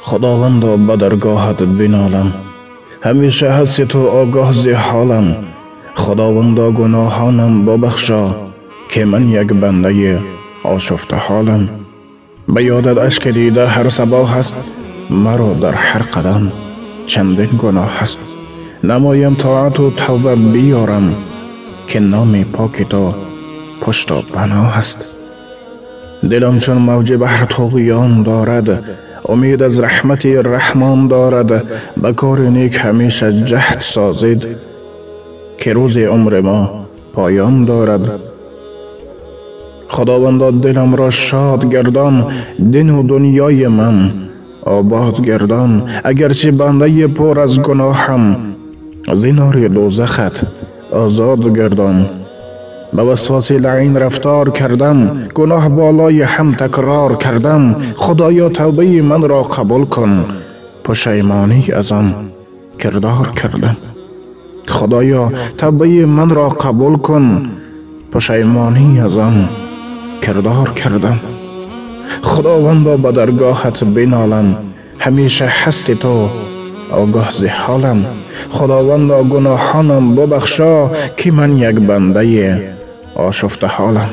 خداوندا به درگاهت بنالم، همیشه هستی تو آگاه ز حالم. خداوندا گناهانم ببخشا، که من یک بنده آشفته حالم. به یادت اشک دیده هر صباح هست، مرا در هر قدم چندین گناه هست. نمایم طاعت و توبه بیارم، که نام پاک تو پشت و پناه است. دلم چون موج بحر طغیان دارد، امید از رحمت رحمان دارد. به کار نیک همیشه جهد سازید، که روز عمر ما پایان دارد. خداوندا دلم را شاد گردان، دین و دنیای من آباد گردان. اگرچه بنده پر از گناهم، زینار دوزخت آزاد گردان. به وسواس لعین رفتار کردم، گناه بالای هم تکرار کردم. خدایا توبه من را قبول کن، پشیمانی از آن کردار کردم. خدایا توبه من را قبول کن، پشیمانی از آن کردار کردم. خداوندا به درگاهت بنالم، همیشه هستی تو آگاه ز حالم. خداوندا گناهانم ببخشا، که من یک بنده آشفته حالم.